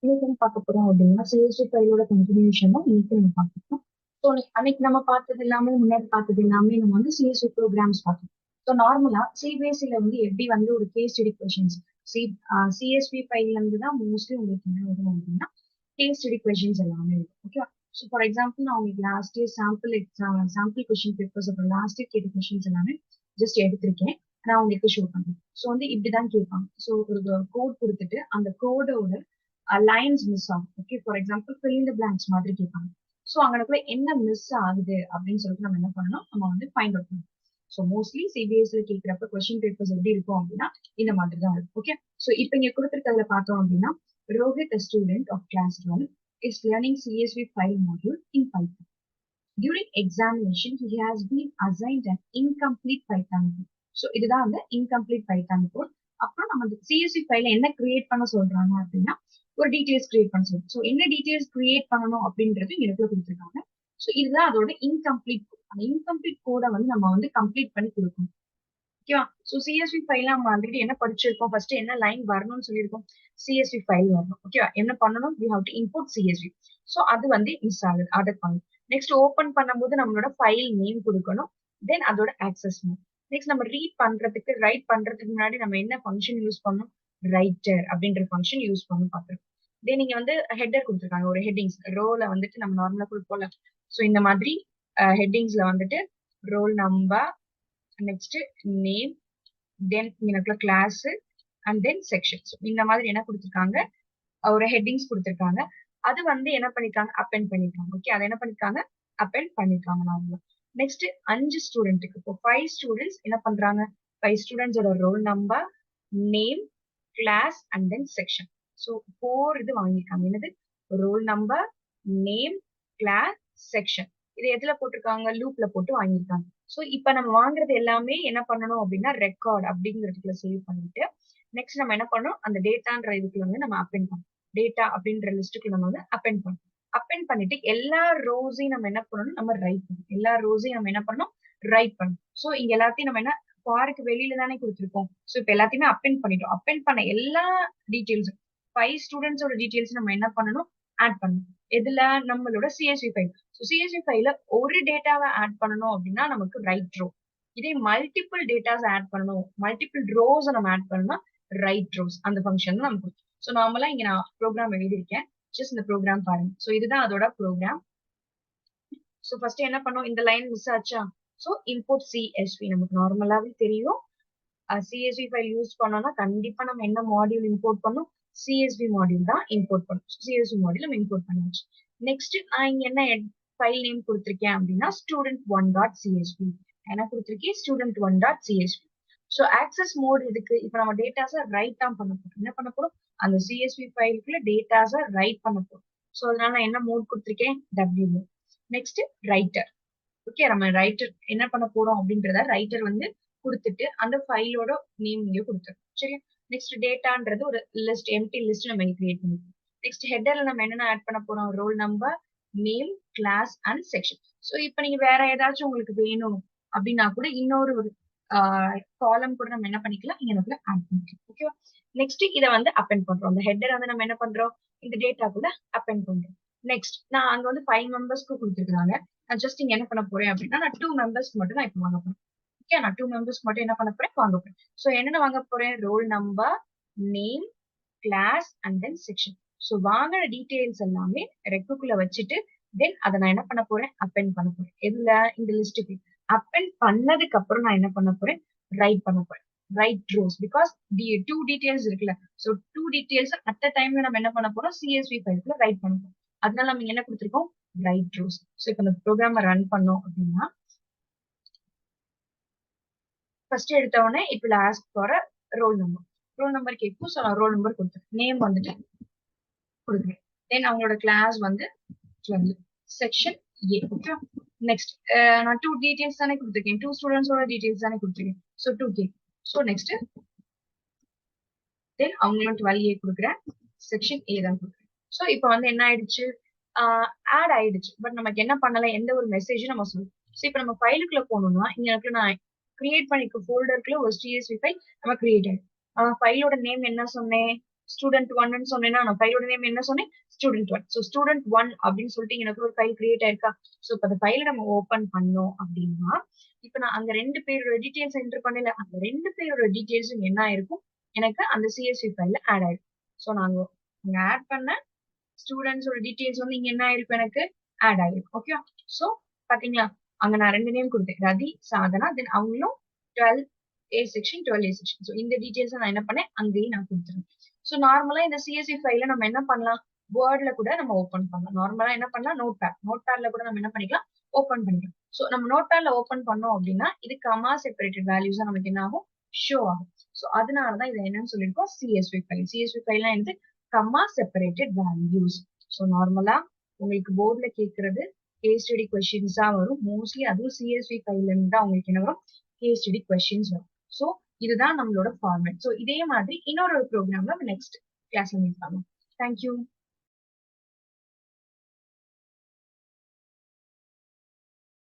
இன்னைக்கு என்ன பார்க்க போறோம் அப்படின்னா சிஎஸ்வி ஃபைலோட கண்டினியூஷன் தான் இன்னைக்கு நம்ம பார்க்கணும். ஸோ அன்னைக்கு நம்ம பார்த்தது எல்லாமே முன்னாடி பார்த்தது எல்லாமே நம்ம வந்து சிஎஸ்வி ப்ரோக்ராம்ஸ் பார்த்தோம். ஸோ நார்மலா சிபிஎஸ்சில வந்து எப்படி வந்து ஒரு case study questions C CSV ஃபைல்ல இருந்து தான் மோஸ்ட்லி உங்களுக்கு என்ன வரும் அப்படின்னா கேஸ் ஸ்டடி கொஷின்ஸ் எல்லாமே இருக்கும். ஓகேவா? ஸோ ஃபார் எக்ஸாம்பிள் நான் உங்களுக்கு last year sample question papers அப்புறம் லாஸ்ட் இயர் கேட்ட கொஷின்ஸ் எல்லாமே ஜஸ்ட் எடுத்திருக்கேன். நான் உங்களுக்கு ஷோ பண்றேன். ஸோ வந்து இப்படிதான் கேட்பாங்க. ஸோ ஒரு கோட் கொடுத்துட்டு அந்த கோடோட லைன்ஸ் மிஸ் ஆகும். Okay, for example fill in the blanks மாதிரி கேட்பாங்க. ஸோ அங்கனக்குள்ள என்ன மிஸ் ஆகுது அப்படின்னு சொல்லிட்டு நம்ம என்ன பண்ணணும், நம்ம வந்து ஃபைண்ட் அவுட் பண்ணணும். ஸோ மோஸ்ட்லி சிபிஎஸ்சில கேட்கிறப்ப கொஸ்டின் பேப்பர்ஸ் எப்படி இருக்கும் அப்படின்னா இந்த மாதிரி தான் இருக்கும். ஓகே, ஸோ இப்போ இங்க கொடுத்துருக்கிறதுல பார்த்தோம் அப்படின்னா Rohit, a student of class 12, is learning CSV file module in Python. During examination, he has been assigned an incomplete Python code. So இதுதான் வந்து incomplete Python code. அப்புறம் நம்ம சிஎஸ்வி ஃபைல என்ன கிரியேட் பண்ண சொல்றாங்க அப்படின்னா ஒரு டீடைல்ஸ் கிரியேட் பண்ண சொல்றோம். ஸோ என்ன டீடைல்ஸ் கிரியேட் பண்ணணும் அப்படின்றது எனக்குள்ள கொடுத்துருக்காங்க. ஸோ இதுதான் அதோட இன்கம்ப்ளீட். அந்த இன்கம்ப்ளீட் கோடை வந்து நம்ம வந்து கம்ப்ளீட் பண்ணி கொடுக்கணும். ஓகேவா? ஸோ சிஎஸ்வி ஃபைல் நம்ம ஆல்ரெடி என்ன படிச்சிருக்கோம், ஃபர்ஸ்ட் என்ன லைன் வரணும்னு சொல்லியிருக்கோம், சிஎஸ்வி ஃபைல் வரணும். ஓகேவா? என்ன பண்ணணும், we have to import CSV. So அது வந்து மிஸ் ஆகுது, அதை பண்ணணும். நெக்ஸ்ட் ஓபன் பண்ணும்போது நம்மளோட ஃபைல் நேம் கொடுக்கணும், தென் அதோட ஆக்சஸ் நேம். நெக்ஸ்ட் நம்ம ரீட் பண்றதுக்கு ரைட் பண்றதுக்கு முன்னாடி நம்ம என்ன ஃபங்க்ஷன் யூஸ் பண்ணணும், ரைட்டர் அப்படின்ற ஃபங்க்ஷன் யூஸ் பண்ணி பார்த்துருக்கோம். தென் நீங்க வந்து ஹெட்டர் கொடுத்துருக்காங்க, ஒரு ஹெட்டிங்ஸ் ரோல வந்துட்டு நம்ம நார்மலா கொடுப்போம்ல. ஸோ இந்த மாதிரி ஹெட்டிங்ஸ்ல வந்துட்டு ரோல் நம்பர், நெக்ஸ்ட் நேம், தென் எனக்குள்ள கிளாஸ் அண்ட் தென் செக்ஷன்ஸ், இந்த மாதிரி என்ன கொடுத்துருக்காங்க, ஒரு ஹெட்டிங்ஸ் கொடுத்துருக்காங்க. அது வந்து என்ன பண்ணிருக்காங்க, அப்பெண்ட் பண்ணிருக்காங்க. ஓகே, அதை என்ன பண்ணிருக்காங்க, அப்பெண்ட் பண்ணிருக்காங்க. நார்மலா நெக்ஸ்ட் 5 ஸ்டூடெண்ட்டுக்கு, இப்போ 5 ஸ்டூடெண்ட்ஸ் என்ன பண்றாங்க, 5 ஸ்டூடெண்ட்ஸோட roll number, name, class and then section. So 4 இது வாங்கியிருக்காங்க. என்னது, roll number, name, class, section. இது எதுல போட்டிருக்காங்க, லூப்ல போட்டு வாங்கியிருக்காங்க. ஸோ இப்ப நம்ம வாங்குறது எல்லாமே என்ன பண்ணணும் அப்படின்னா ரெக்கார்ட் அப்படிங்கிறதுக்குள்ள சேவ் பண்ணிட்டு நெக்ஸ்ட் நம்ம என்ன பண்ணணும், அந்த டேட்டான்ற இதுக்குள்ள வந்து நம்ம அப்பெண்ட் பண்ணணும். டேட்டா அப்படின்ற லிஸ்ட்டுக்கு நம்ம வந்து அப்பெண்ட் பண்ணணும். அப்பெண்ட் பண்ணிட்டு எல்லா ரோஸையும் நம்ம என்ன பண்ணணும், நம்ம ரைட் பண்ணணும். எல்லா ரோஸையும் நம்ம என்ன பண்ணணும், ரைட் பண்ணணும். ஸோ இங்க எல்லாத்தையும் நம்ம என்ன ஃபாருக்கு வெளியில தானே கொடுத்துருக்கோம். ஸோ இப்போ எல்லாத்தையுமே அப்பெண்ட் பண்ணிட்டோம். அப்பெண்ட் பண்ண எல்லா டீடைல்ஸும் 5 ஸ்டூடெண்ட்ஸோட டீடைல்ஸ் நம்ம என்ன பண்ணணும், ஆட் பண்ணணும். எதுல, நம்மளோட சிஎஸ்வி ஃபைல். ஸோ சிஎஸ்வி ஃபைல ஒரு டேட்டாவை ஆட் பண்ணணும் அப்படின்னா நமக்கு ரைட் ரோ. இதே மல்டிபிள் டேட்டாஸ் ஆட் பண்ணணும், மல்டிபிள் ரோஸ் நம்ம ஆட் பண்ணணும், ரைட் ரோஸ் அந்த ஃபங்க்ஷன் தான் நமக்கு. ஸோ நார்மலா இங்க நான் ப்ரோக்ராம் எழுதியிருக்கேன், ஜஸ்ட் இந்த ப்ரோக்ராம் பாருங்க. ஸோ இதுதான் அதோட ப்ரோக்ராம். ஸோ ஃபர்ஸ்ட் என்ன பண்ணோம், இந்த லைன் மிஸ் ஆச்சா, ஸோ இம்போர்ட் சிஎஸ்வி. நமக்கு நார்மலாவே தெரியும் சிஎஸ்வி ஃபைல் யூஸ் பண்ணோம்னா கண்டிப்பா நம்ம என்ன மாடியூல் இம்போர்ட் பண்ணும், சிஎஸ்வி மாடியூல் தான் இம்போர்ட் பண்ணும். சிஎஸ்வி மாடியூல் நம்ம இம்போர்ட் பண்ணியாச்சு. நெக்ஸ்ட் நான் இங்க என்ன ஃபைல் நேம் கொடுத்திருக்கேன் அப்படின்னா student1.csv. என்ன கொடுத்திருக்கேன், student1.csv. ஸோ ஆக்சஸ் மோட் எதுக்கு, இப்போ நம்ம டேட்டாஸை ரைட் தான் பண்ண போறோம். என்ன பண்ண போறோம், அந்த சிஎஸ்வி ஃபைலுக்குள்ள டேட்டாஸை ரைட் பண்ண போறோம். ஸோ அதனால நான் என்ன மோட் கொடுத்திருக்கேன், W mode. Next writer. Okay, நம்ம ரைட்டர் என்ன பண்ண போறோம் அப்படின்றத ரைட்டர் வந்து கொடுத்துட்டு அந்த ஃபைலோட நேம் இங்க கொடுத்துரும். சரி, நெக்ஸ்ட் டேட்டான்றது ஒரு லிஸ்ட், எம்டி லிஸ்ட் நம்ம கிரியேட் பண்ணிக்கலாம். நெக்ஸ்ட் ஹெட்டர்ல நம்ம என்னென்ன ஆட் பண்ண போறோம், roll number, name, class and section. So இப்போ நீங்க வேற ஏதாச்சும் உங்களுக்கு வேணும் அப்படின்னா கூட இன்னொரு ஒரு காலம் கூட நம்ம என்ன பண்ணிக்கலாம், இங்க நம்ம ஆட் பண்ணிக்கலாம். ஓகேவா? நெக்ஸ்ட் இதை வந்து அப்பெண்ட் பண்றோம். அந்த ஹெட்டர் வந்து நம்ம என்ன பண்றோம், இந்த டேட்டா கூட அப்பெண்ட் பண்றோம். நெக்ஸ்ட் நான் அங்க வந்து 5 மெம்பர்ஸ்க்கு கொடுத்துருக்காங்க. நான் ஜஸ்ட் இங்க என்ன பண்ண போறேன் அப்படின்னா நான் 2 மெம்பர்ஸ்க்கு மட்டும் நான் இப்போ வாங்க போறேன். ஓகே, நான் 2 மெம்பர்ஸ்க்கு மட்டும் என்ன பண்ண போறேன், வாங்க போறேன். ஸோ என்னென்ன வாங்க போறேன், roll number, name, class and then section. So வாங்கின டீடைல்ஸ் எல்லாமே ரெக்குக்குள்ள வச்சுட்டு தென் அதை நான் என்ன பண்ண போறேன், அப்பெண்ட் பண்ண போறேன். எதுல, இந்த லிஸ்ட்டுக்கு. அப்பெண்ட் பண்ணதுக்கு அப்புறம் நான் என்ன பண்ண போறேன், ரைட் பண்ண போறேன். Write rows, because two details இருக்குல்ல. ஸோ 2 டீடைல்ஸ் அட் அ டைம்ல நம்ம என்ன பண்ண போறோம், சிஎஸ்வி ஃபைலுக்குள்ள ரைட் பண்ண போறோம். அதனால நம்ம என்ன கொடுத்துருக்கோம், ரைட் ரோஸ். ஸோ இப்போ இந்த ப்ரோக்ராம ரன் பண்ணோம் அப்படின்னா ஃபர்ஸ்ட் எடுத்த உடனே இப்போ ask for roll number. Roll number கேட்கும். ஸோ நான் ரோல் நம்பர் கொடுத்துருக்கேன், நேம் வந்துட்டு கொடுக்குறேன். தென் அவங்களோட கிளாஸ் வந்து 12, செக்ஷன் ஏ. ஓகே, நெக்ஸ்ட் நான் 2 டீடைல்ஸ் தானே கொடுத்துருக்கேன், 2 ஸ்டூடெண்ட்ஸோட டீடைல்ஸ் தானே கொடுத்துருக்கேன். So 2K. ஸோ நெக்ஸ்ட் தென் அவங்களும் 12A கொடுக்குறேன், செக்ஷன் ஏ தான் கொடுக்குறேன். ஸோ இப்போ வந்து என்ன ஆயிடுச்சு, ஆட் ஆயிடுச்சு. பட் நமக்கு என்ன பண்ணல, எந்த ஒரு மெசேஜும் நம்ம சொல்லணும். ஸோ இப்போ நம்ம ஃபைலுக்குள்ள போகணும்னா இங்க நான் கிரியேட் பண்ணிக்க ஃபோல்டருக்குள்ள ஒரு சிஎஸ்வி ஃபைல் நம்ம கிரியேட் ஆயிடும். ஃபைலோட நேம் என்ன சொன்னேன், ஸ்டூடெண்ட் ஒன்னு சொன்னேன்னா நான் ஃபைலோட நேம் என்ன சொன்னேன், student one. So student one அப்படின்னு சொல்லிட்டு எனக்கு ஒரு ஃபைல் கிரியேட் ஆயிருக்கா. ஸோ இப்போ அந்த ஃபைலை நம்ம ஓபன் பண்ணோம் அப்படின்னா, இப்போ நான் அங்க 2 பேரோட டீடைல்ஸ் என்டர் பண்ணல, அந்த 2 பேரோட டீடைல்ஸும் என்ன ஆயிருக்கும், எனக்கு அந்த சிஎஸ்வி ஃபைல்ல ஆட் ஆயிருக்கும். ஸோ நாங்க இங்க ஆட் பண்ண ஸ்டூடெண்ட்ஸோட டீடைல்ஸ் வந்து இங்க என்ன ஆயிருக்கும், எனக்கு ஆட் ஆயிருக்கும். ஓகே. ஸோ பாத்தீங்களா, அங்க நான் 2 நேம் கொடுத்தேன், ரதி, சாதனா. தென் அவங்களும் 12 A section, 12 A section. So இந்த டீடைல்ஸ் நான் என்ன பண்ணேன், அங்கேயும் நான் கொடுத்துருவேன். ஸோ நார்மலா இந்த சிஎஸ்வி ஃபைல நம்ம என்ன பண்ணலாம், வேர்ட்ல கூட நம்ம ஓபன் பண்ணலாம். நார்மலா என்ன பண்ணலாம், நோட் பேட்ல கூட நம்ம என்ன பண்ணிக்கலாம், ஓபன் பண்ணிக்கலாம். ஸோ நம்ம நோட் பேட்ல ஓபன் பண்ணோம் அப்படின்னா இது கமா செப்பரேட்டட் வேல்யூஸா நமக்கு என்ன ஆகும், ஷோ ஆகும். ஸோ அதனாலதான் இதை என்னன்னு சொல்லியிருக்கோம், சிஎஸ்வி ஃபைல். சிஎஸ்வி ஃபைல்னா என்னது, கமா செப்பரேட்டட் வேல்யூஸ். ஸோ நார்மலா உங்களுக்கு போர்ட்ல கேட்கறது கேஸ் ஸ்டடி கொஸ்டின்ஸா வரும். மோஸ்ட்லி அதுவும் சிஎஸ்வி ஃபைல்ல இருந்து தான் உங்களுக்கு என்ன வரும், கேஸ் ஸ்டடி கொஸ்டின்ஸ் வரும். ஸோ இதுதான் நம்மளோட ஃபார்மேட். ஸோ இதே மாதிரி இன்னொரு ப்ரோக்ராம்ல நெக்ஸ்ட் கிளாஸ்ல மீட் பண்ணலாம். தேங்க்யூ.